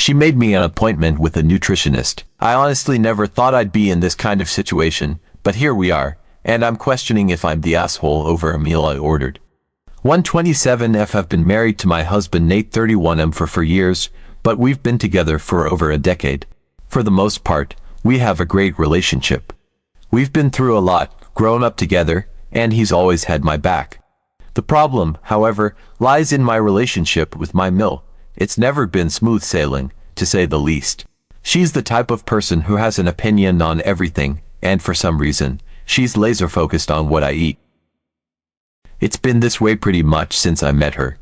She made me an appointment with a nutritionist. I honestly never thought I'd be in this kind of situation, but here we are, and I'm questioning if I'm the asshole over a meal I ordered. 127F. I've been married to my husband Nate 31M for 4 years, but we've been together for over a decade. For the most part, we have a great relationship. We've been through a lot, grown up together, and he's always had my back. The problem, however, lies in my relationship with my Mill. It's never been smooth sailing, to say the least. She's the type of person who has an opinion on everything, and for some reason, she's laser focused on what I eat. It's been this way pretty much since I met her.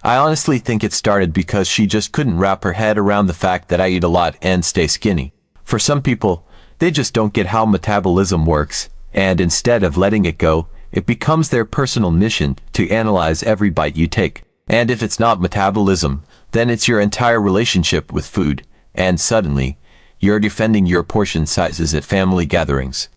I honestly think it started because she just couldn't wrap her head around the fact that I eat a lot and stay skinny. For some people, they just don't get how metabolism works, and instead of letting it go, it becomes their personal mission to analyze every bite you take. And if it's not metabolism, then it's your entire relationship with food, and suddenly, you're defending your portion sizes at family gatherings.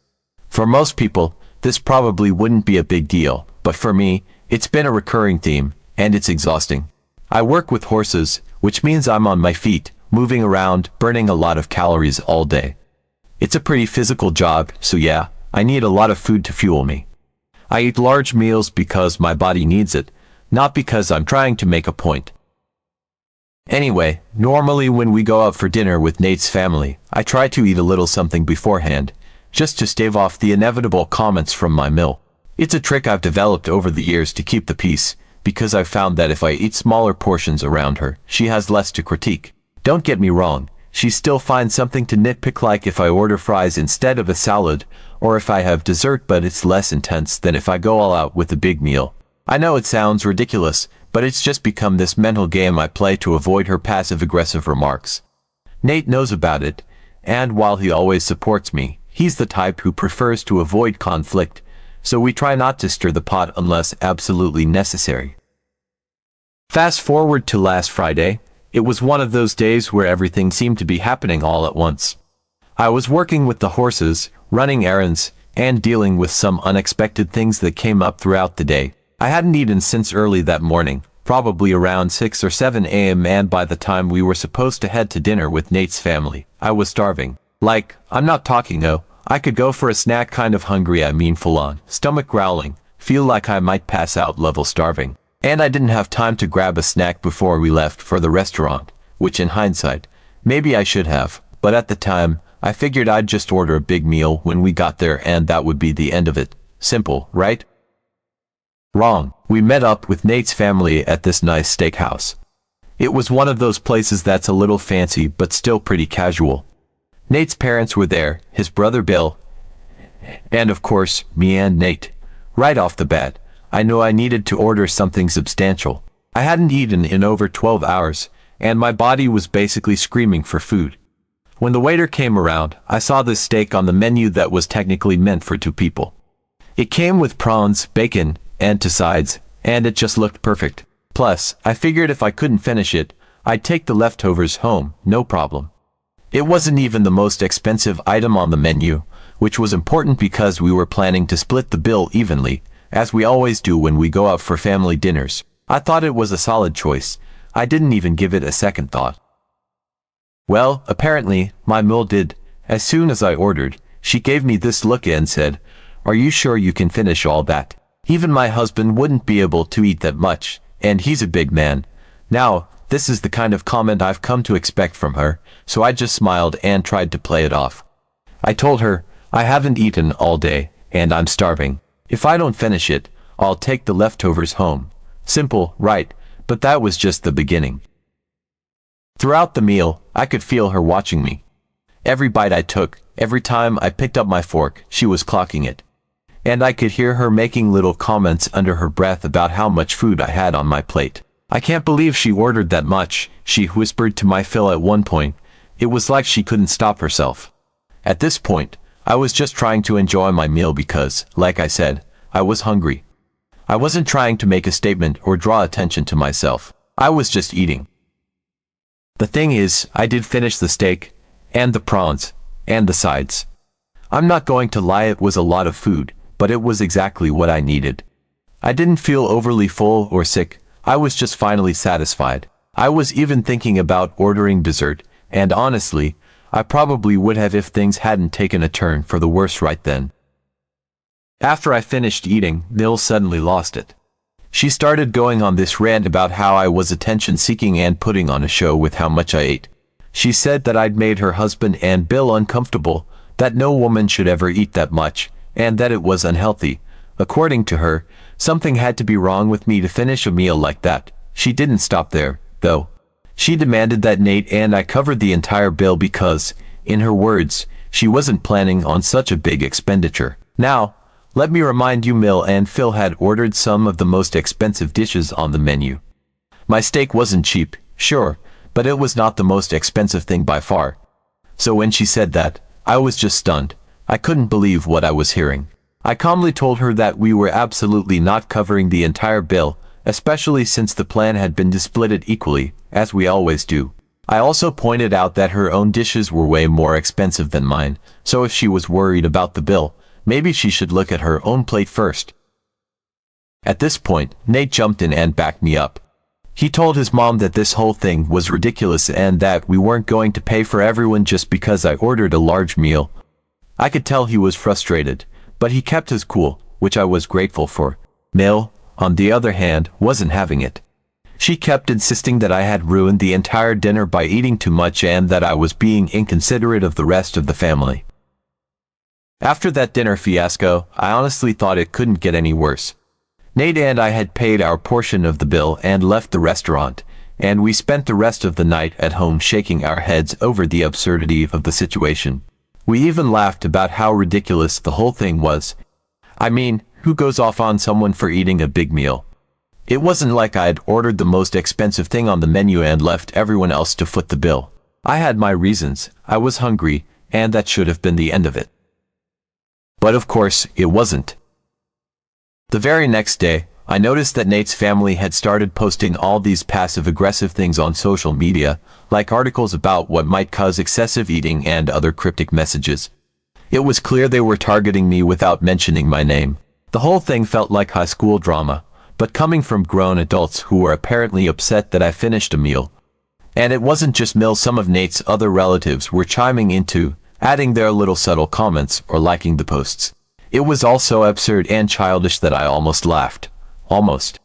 For most people, this probably wouldn't be a big deal, but for me, it's been a recurring theme, and it's exhausting. I work with horses, which means I'm on my feet, moving around, burning a lot of calories all day. It's a pretty physical job, so yeah, I need a lot of food to fuel me. I eat large meals because my body needs it, not because I'm trying to make a point. Anyway, normally when we go out for dinner with Nate's family, I try to eat a little something beforehand, just to stave off the inevitable comments from my Mill. It's a trick I've developed over the years to keep the peace, because I've found that if I eat smaller portions around her, she has less to critique. Don't get me wrong, she still finds something to nitpick, like if I order fries instead of a salad, or if I have dessert, but it's less intense than if I go all out with a big meal. I know it sounds ridiculous, but it's just become this mental game I play to avoid her passive-aggressive remarks. Nate knows about it, and while he always supports me, he's the type who prefers to avoid conflict, so we try not to stir the pot unless absolutely necessary. Fast forward to last Friday. It was one of those days where everything seemed to be happening all at once. I was working with the horses, running errands, and dealing with some unexpected things that came up throughout the day. I hadn't eaten since early that morning, probably around 6 or 7 a.m., and by the time we were supposed to head to dinner with Nate's family, I was starving. Like, I'm not talking I could go for a snack kind of hungry, I mean full on, stomach growling, feel like I might pass out level starving. And I didn't have time to grab a snack before we left for the restaurant, which in hindsight, maybe I should have, but at the time, I figured I'd just order a big meal when we got there and that would be the end of it. Simple, right? Wrong. We met up with Nate's family at this nice steakhouse. It was one of those places that's a little fancy but still pretty casual. Nate's parents were there, his brother Bill, and of course, me and Nate. Right off the bat, I knew I needed to order something substantial. I hadn't eaten in over 12 hours, and my body was basically screaming for food. When the waiter came around, I saw this steak on the menu that was technically meant for 2 people. It came with prawns, bacon, and 2 sides, and it just looked perfect. Plus, I figured if I couldn't finish it, I'd take the leftovers home, no problem. It wasn't even the most expensive item on the menu, which was important because we were planning to split the bill evenly, as we always do when we go out for family dinners. I thought it was a solid choice. I didn't even give it a second thought. Well, apparently, my Mill did. As soon as I ordered, she gave me this look and said, "Are you sure you can finish all that?" Even my husband wouldn't be able to eat that much, and he's a big man. Now, this is the kind of comment I've come to expect from her, so I just smiled and tried to play it off. I told her, I haven't eaten all day, and I'm starving. If I don't finish it, I'll take the leftovers home. Simple, right? But that was just the beginning. Throughout the meal, I could feel her watching me. Every bite I took, every time I picked up my fork, she was clocking it. And I could hear her making little comments under her breath about how much food I had on my plate. "I can't believe she ordered that much," she whispered to my Phil at one point. It was like she couldn't stop herself. At this point, I was just trying to enjoy my meal because, like I said, I was hungry. I wasn't trying to make a statement or draw attention to myself. I was just eating. The thing is, I did finish the steak, and the prawns, and the sides. I'm not going to lie, it was a lot of food, but it was exactly what I needed. I didn't feel overly full or sick, I was just finally satisfied. I was even thinking about ordering dessert, and honestly, I probably would have if things hadn't taken a turn for the worse right then. After I finished eating, Nil suddenly lost it. She started going on this rant about how I was attention-seeking and putting on a show with how much I ate. She said that I'd made her husband and Bill uncomfortable, that no woman should ever eat that much, and that it was unhealthy. According to her, something had to be wrong with me to finish a meal like that. She didn't stop there, though. She demanded that Nate and I covered the entire bill because, in her words, she wasn't planning on such a big expenditure. Now, let me remind you, Mill and Phil had ordered some of the most expensive dishes on the menu. My steak wasn't cheap, sure, but it was not the most expensive thing by far. So when she said that, I was just stunned. I couldn't believe what I was hearing. I calmly told her that we were absolutely not covering the entire bill, especially since the plan had been to split it equally, as we always do. I also pointed out that her own dishes were way more expensive than mine, so if she was worried about the bill, maybe she should look at her own plate first. At this point, Nate jumped in and backed me up. He told his mom that this whole thing was ridiculous and that we weren't going to pay for everyone just because I ordered a large meal. I could tell he was frustrated, but he kept his cool, which I was grateful for. Mill, on the other hand, wasn't having it. She kept insisting that I had ruined the entire dinner by eating too much and that I was being inconsiderate of the rest of the family. After that dinner fiasco, I honestly thought it couldn't get any worse. Nate and I had paid our portion of the bill and left the restaurant, and we spent the rest of the night at home shaking our heads over the absurdity of the situation. We even laughed about how ridiculous the whole thing was. I mean, who goes off on someone for eating a big meal? It wasn't like I had ordered the most expensive thing on the menu and left everyone else to foot the bill. I had my reasons, I was hungry, and that should have been the end of it. But of course, it wasn't. The very next day, I noticed that Nate's family had started posting all these passive-aggressive things on social media, like articles about what might cause excessive eating and other cryptic messages. It was clear they were targeting me without mentioning my name. The whole thing felt like high school drama, but coming from grown adults who were apparently upset that I finished a meal. And it wasn't just Mill, some of Nate's other relatives were chiming in too, adding their little subtle comments or liking the posts. It was all so absurd and childish that I almost laughed. Almost.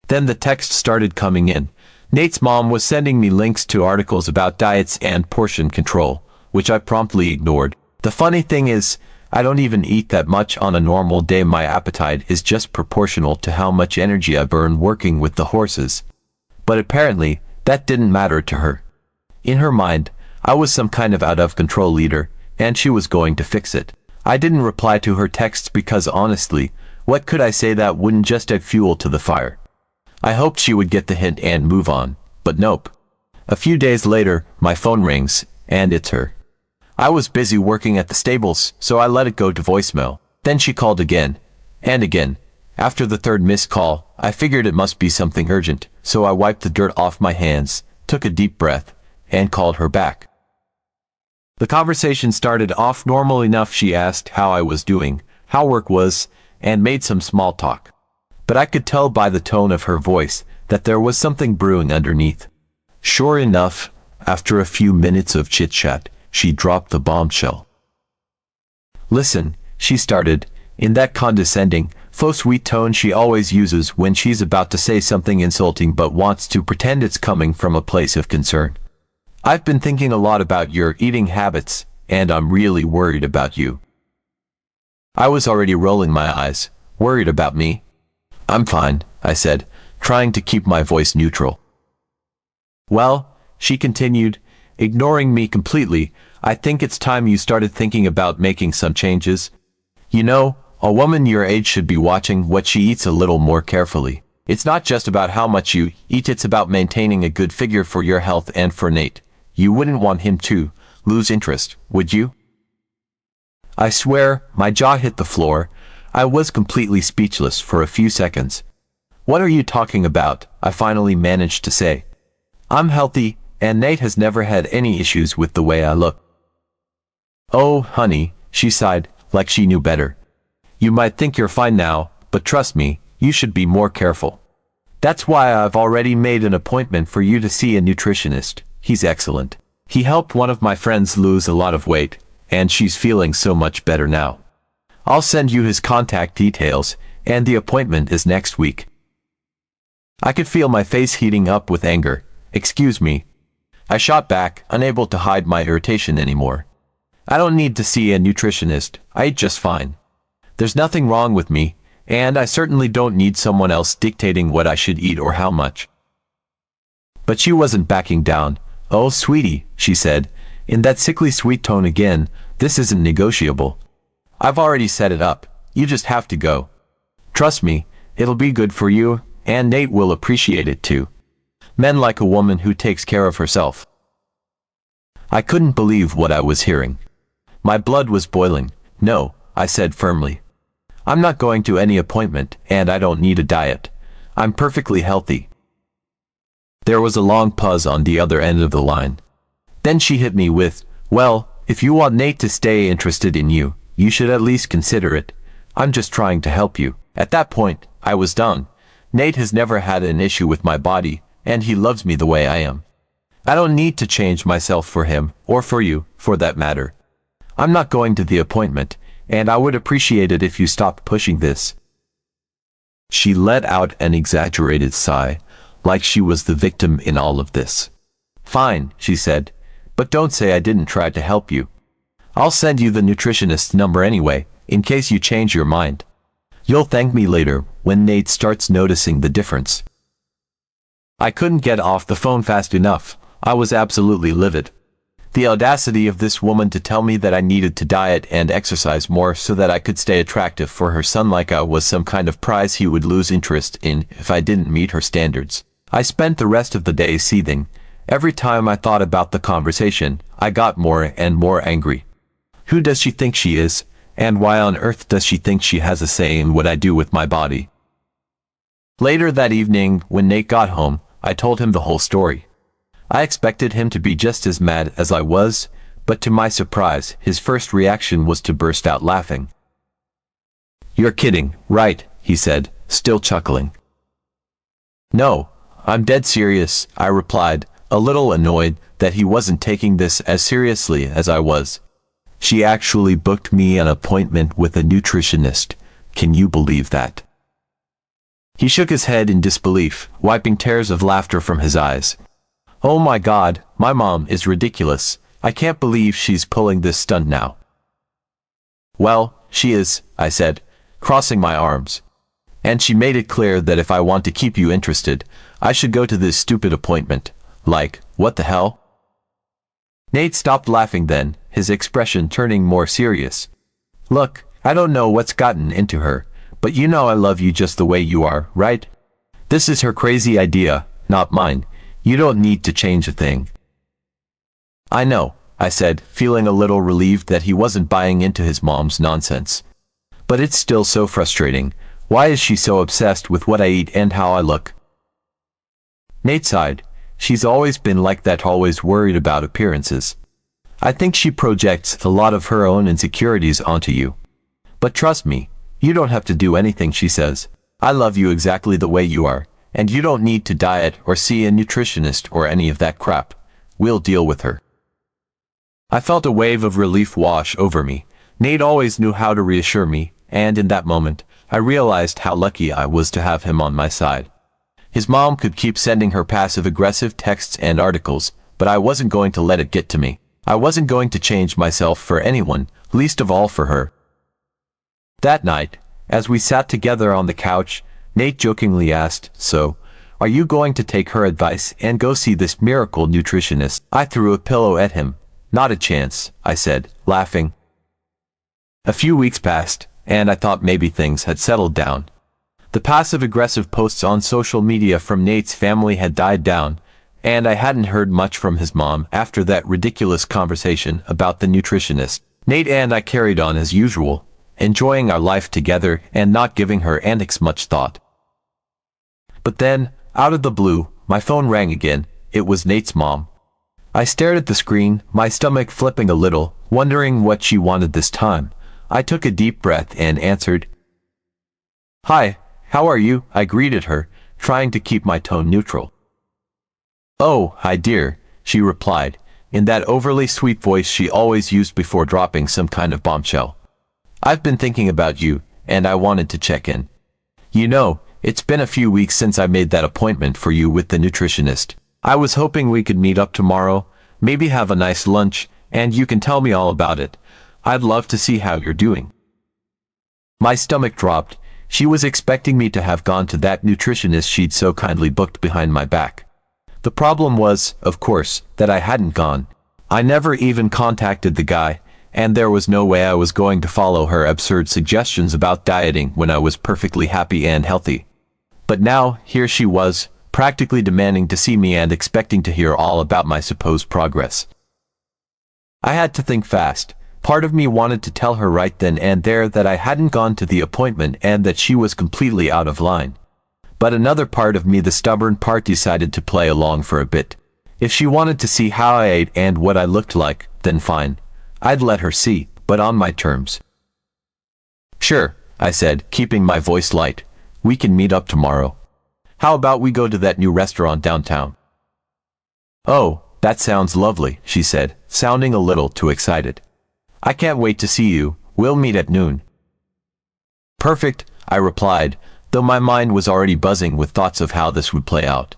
Then the text started coming in. Nate's mom was sending me links to articles about diets and portion control, which I promptly ignored. The funny thing is, I don't even eat that much on a normal day. My appetite is just proportional to how much energy I burn working with the horses. But apparently, that didn't matter to her. In her mind, I was some kind of out-of-control leader, and she was going to fix it. I didn't reply to her texts because honestly, what could I say that wouldn't just add fuel to the fire? I hoped she would get the hint and move on, but nope. A few days later, my phone rings, and it's her. I was busy working at the stables, so I let it go to voicemail. Then she called again, and again. After the third missed call, I figured it must be something urgent, so I wiped the dirt off my hands, took a deep breath, and called her back. The conversation started off normal enough. She asked how I was doing, how work was, and made some small talk. But I could tell by the tone of her voice that there was something brewing underneath. Sure enough, after a few minutes of chit-chat, she dropped the bombshell. Listen, she started, in that condescending, faux sweet tone she always uses when she's about to say something insulting but wants to pretend it's coming from a place of concern. I've been thinking a lot about your eating habits, and I'm really worried about you. I was already rolling my eyes. Worried about me? I'm fine, I said, trying to keep my voice neutral. Well, she continued, ignoring me completely, I think it's time you started thinking about making some changes. You know, a woman your age should be watching what she eats a little more carefully. It's not just about how much you eat, it's about maintaining a good figure for your health and for Nate. You wouldn't want him to lose interest, would you? I swear, my jaw hit the floor. I was completely speechless for a few seconds. What are you talking about? I finally managed to say. I'm healthy, and Nate has never had any issues with the way I look. Oh, honey, she sighed, like she knew better. You might think you're fine now, but trust me, you should be more careful. That's why I've already made an appointment for you to see a nutritionist. He's excellent. He helped one of my friends lose a lot of weight, and she's feeling so much better now. I'll send you his contact details, and the appointment is next week." I could feel my face heating up with anger. "Excuse me." I shot back, unable to hide my irritation anymore. "I don't need to see a nutritionist. I eat just fine. There's nothing wrong with me, and I certainly don't need someone else dictating what I should eat or how much." But she wasn't backing down. "Oh, sweetie," she said, in that sickly sweet tone again, "this isn't negotiable. I've already set it up. You just have to go. Trust me, it'll be good for you, and Nate will appreciate it too. Men like a woman who takes care of herself." I couldn't believe what I was hearing. My blood was boiling. "No," I said firmly. "I'm not going to any appointment, and I don't need a diet. I'm perfectly healthy." There was a long pause on the other end of the line. Then she hit me with, "Well, if you want Nate to stay interested in you, you should at least consider it. I'm just trying to help you." At that point, I was done. Nate has never had an issue with my body, and he loves me the way I am. I don't need to change myself for him, or for you, for that matter. I'm not going to the appointment, and I would appreciate it if you stopped pushing this. She let out an exaggerated sigh, like she was the victim in all of this. "Fine," she said, "but don't say I didn't try to help you. I'll send you the nutritionist's number anyway, in case you change your mind. You'll thank me later, when Nate starts noticing the difference." I couldn't get off the phone fast enough. I was absolutely livid. The audacity of this woman to tell me that I needed to diet and exercise more so that I could stay attractive for her son, like I was some kind of prize he would lose interest in if I didn't meet her standards. I spent the rest of the day seething. Every time I thought about the conversation, I got more and more angry. Who does she think she is? And why on earth does she think she has a say in what I do with my body? Later that evening, when Nate got home, I told him the whole story. I expected him to be just as mad as I was, but to my surprise, his first reaction was to burst out laughing. "You're kidding, right?" he said, still chuckling. "No, I'm dead serious," I replied, a little annoyed that he wasn't taking this as seriously as I was. "She actually booked me an appointment with a nutritionist. Can you believe that?" He shook his head in disbelief, wiping tears of laughter from his eyes. "Oh my God, my mom is ridiculous. I can't believe she's pulling this stunt now." "Well, she is," I said, crossing my arms. "And she made it clear that if I want to keep you interested, I should go to this stupid appointment. Like, what the hell?" Nate stopped laughing then, his expression turning more serious. "Look, I don't know what's gotten into her, but you know I love you just the way you are, right? This is her crazy idea, not mine. You don't need to change a thing." "I know," I said, feeling a little relieved that he wasn't buying into his mom's nonsense. "But it's still so frustrating. Why is she so obsessed with what I eat and how I look?" Nate sighed. "She's always been like that, always worried about appearances. I think she projects a lot of her own insecurities onto you. But trust me, you don't have to do anything she says. I love you exactly the way you are, and you don't need to diet or see a nutritionist or any of that crap. We'll deal with her." I felt a wave of relief wash over me. Nate always knew how to reassure me, and in that moment, I realized how lucky I was to have him on my side. His mom could keep sending her passive-aggressive texts and articles, but I wasn't going to let it get to me. I wasn't going to change myself for anyone, least of all for her. That night, as we sat together on the couch, Nate jokingly asked, "So, are you going to take her advice and go see this miracle nutritionist?" I threw a pillow at him. "Not a chance," I said, laughing. A few weeks passed, and I thought maybe things had settled down. The passive-aggressive posts on social media from Nate's family had died down, and I hadn't heard much from his mom after that ridiculous conversation about the nutritionist. Nate and I carried on as usual, enjoying our life together and not giving her antics much thought. But then, out of the blue, my phone rang again. It was Nate's mom. I stared at the screen, my stomach flipping a little, wondering what she wanted this time. I took a deep breath and answered. "Hi, how are you?" I greeted her, trying to keep my tone neutral. "Oh, hi dear," she replied, in that overly sweet voice she always used before dropping some kind of bombshell. "I've been thinking about you, and I wanted to check in. You know, it's been a few weeks since I made that appointment for you with the nutritionist. I was hoping we could meet up tomorrow, maybe have a nice lunch, and you can tell me all about it. I'd love to see how you're doing." My stomach dropped. She was expecting me to have gone to that nutritionist she'd so kindly booked behind my back. The problem was, of course, that I hadn't gone. I never even contacted the guy, and there was no way I was going to follow her absurd suggestions about dieting when I was perfectly happy and healthy. But now, here she was, practically demanding to see me and expecting to hear all about my supposed progress. I had to think fast. Part of me wanted to tell her right then and there that I hadn't gone to the appointment and that she was completely out of line. But another part of me, the stubborn part, decided to play along for a bit. If she wanted to see how I ate and what I looked like, then fine. I'd let her see, but on my terms. "Sure," I said, keeping my voice light. "We can meet up tomorrow. How about we go to that new restaurant downtown?" "Oh, that sounds lovely," she said, sounding a little too excited. "I can't wait to see you. We'll meet at noon." "Perfect," I replied, though my mind was already buzzing with thoughts of how this would play out.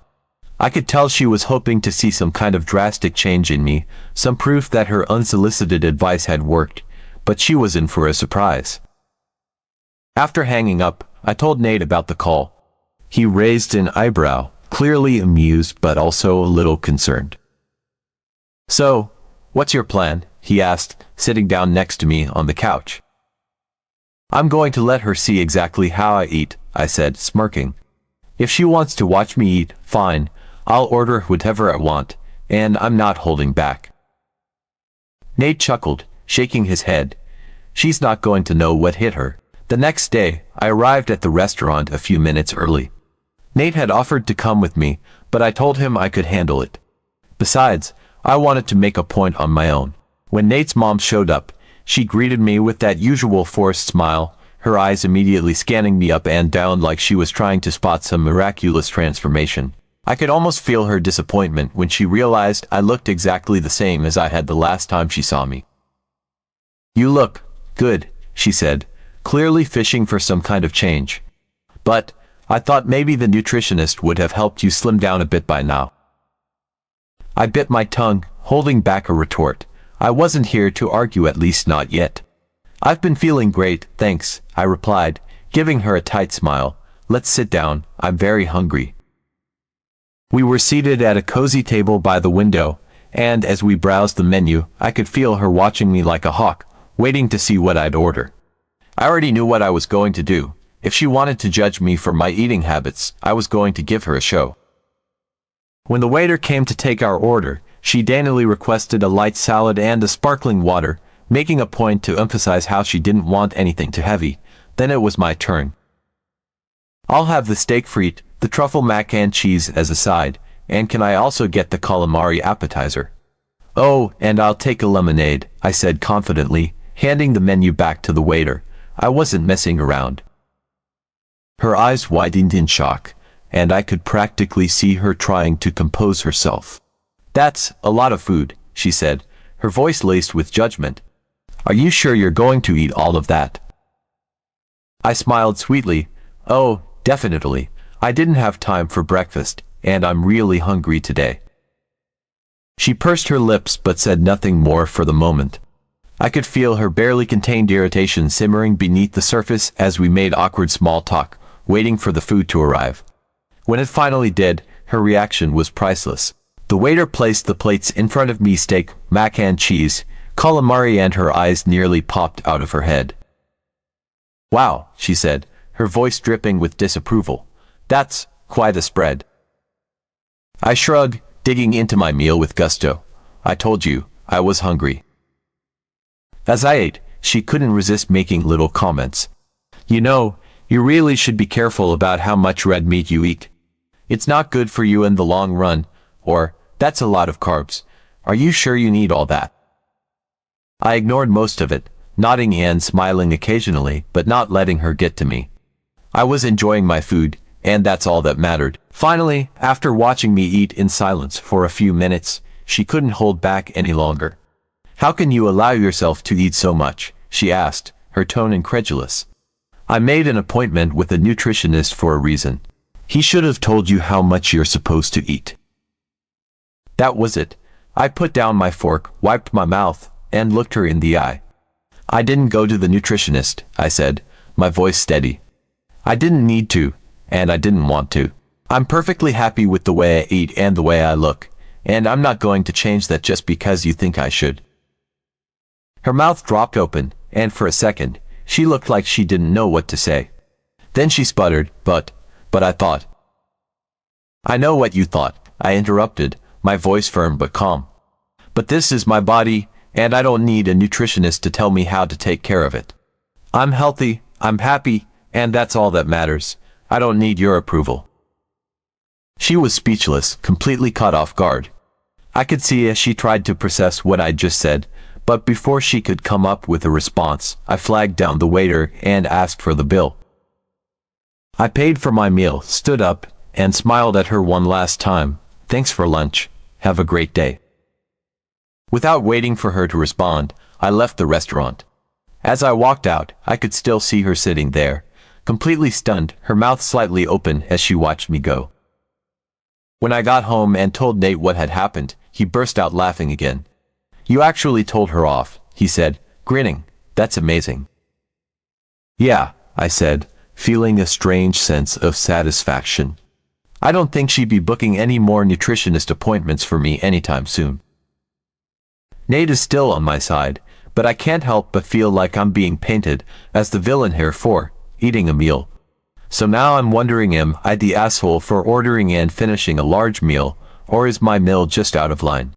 I could tell she was hoping to see some kind of drastic change in me, some proof that her unsolicited advice had worked, but she was in for a surprise. After hanging up, I told Nate about the call. He raised an eyebrow, clearly amused but also a little concerned. "So, what's your plan?" he asked, sitting down next to me on the couch. "I'm going to let her see exactly how I eat," I said, smirking. "If she wants to watch me eat, fine. I'll order whatever I want, and I'm not holding back." Nate chuckled, shaking his head. She's not going to know what hit her. The next day, I arrived at the restaurant a few minutes early. Nate had offered to come with me, but I told him I could handle it. Besides, I wanted to make a point on my own. When Nate's mom showed up, she greeted me with that usual forced smile, her eyes immediately scanning me up and down like she was trying to spot some miraculous transformation. I could almost feel her disappointment when she realized I looked exactly the same as I had the last time she saw me. "You look good," she said, clearly fishing for some kind of change. "But I thought maybe the nutritionist would have helped you slim down a bit by now." I bit my tongue, holding back a retort. I wasn't here to argue, at least not yet. "I've been feeling great, thanks," I replied, giving her a tight smile. "Let's sit down, I'm very hungry." We were seated at a cozy table by the window, and as we browsed the menu, I could feel her watching me like a hawk, waiting to see what I'd order. I already knew what I was going to do. If she wanted to judge me for my eating habits, I was going to give her a show. When the waiter came to take our order, she daintily requested a light salad and a sparkling water, making a point to emphasize how she didn't want anything too heavy. Then it was my turn. "I'll have the steak frite, the truffle mac and cheese as a side, and can I also get the calamari appetizer?" "Oh, and I'll take a lemonade," I said confidently, handing the menu back to the waiter. I wasn't messing around. Her eyes widened in shock, and I could practically see her trying to compose herself. "That's a lot of food," she said, her voice laced with judgment. "Are you sure you're going to eat all of that?" I smiled sweetly. "Oh, definitely. I didn't have time for breakfast, and I'm really hungry today." She pursed her lips but said nothing more for the moment. I could feel her barely contained irritation simmering beneath the surface as we made awkward small talk, waiting for the food to arrive. When it finally did, her reaction was priceless. The waiter placed the plates in front of me, steak, mac and cheese, calamari, and her eyes nearly popped out of her head. "Wow," she said, her voice dripping with disapproval. "That's quite a spread." I shrugged, digging into my meal with gusto. "I told you, I was hungry." As I ate, she couldn't resist making little comments. "You know, you really should be careful about how much red meat you eat. It's not good for you in the long run, or, that's a lot of carbs. Are you sure you need all that?" I ignored most of it, nodding and smiling occasionally, but not letting her get to me. I was enjoying my food, and that's all that mattered. Finally, after watching me eat in silence for a few minutes, she couldn't hold back any longer. "How can you allow yourself to eat so much?" she asked, her tone incredulous. "I made an appointment with a nutritionist for a reason. He should have told you how much you're supposed to eat." That was it. I put down my fork, wiped my mouth, and looked her in the eye. "I didn't go to the nutritionist," I said, my voice steady. "I didn't need to, and I didn't want to. I'm perfectly happy with the way I eat and the way I look, and I'm not going to change that just because you think I should." Her mouth dropped open, and for a second, she looked like she didn't know what to say. Then she sputtered, but I thought. "I know what you thought," I interrupted, my voice firm but calm. "But this is my body, and I don't need a nutritionist to tell me how to take care of it. I'm healthy, I'm happy, and that's all that matters. I don't need your approval." She was speechless, completely caught off guard. I could see as she tried to process what I'd just said, but before she could come up with a response, I flagged down the waiter and asked for the bill. I paid for my meal, stood up, and smiled at her one last time. "Thanks for lunch. Have a great day." Without waiting for her to respond, I left the restaurant. As I walked out, I could still see her sitting there, completely stunned, her mouth slightly open as she watched me go. When I got home and told Nate what had happened, he burst out laughing again. "You actually told her off," he said, grinning. "That's amazing." "Yeah," I said, feeling a strange sense of satisfaction. I don't think she'd be booking any more nutritionist appointments for me anytime soon. Nate is still on my side, but I can't help but feel like I'm being painted as the villain here for eating a meal. So now I'm wondering, am I the asshole for ordering and finishing a large meal, or is my meal just out of line?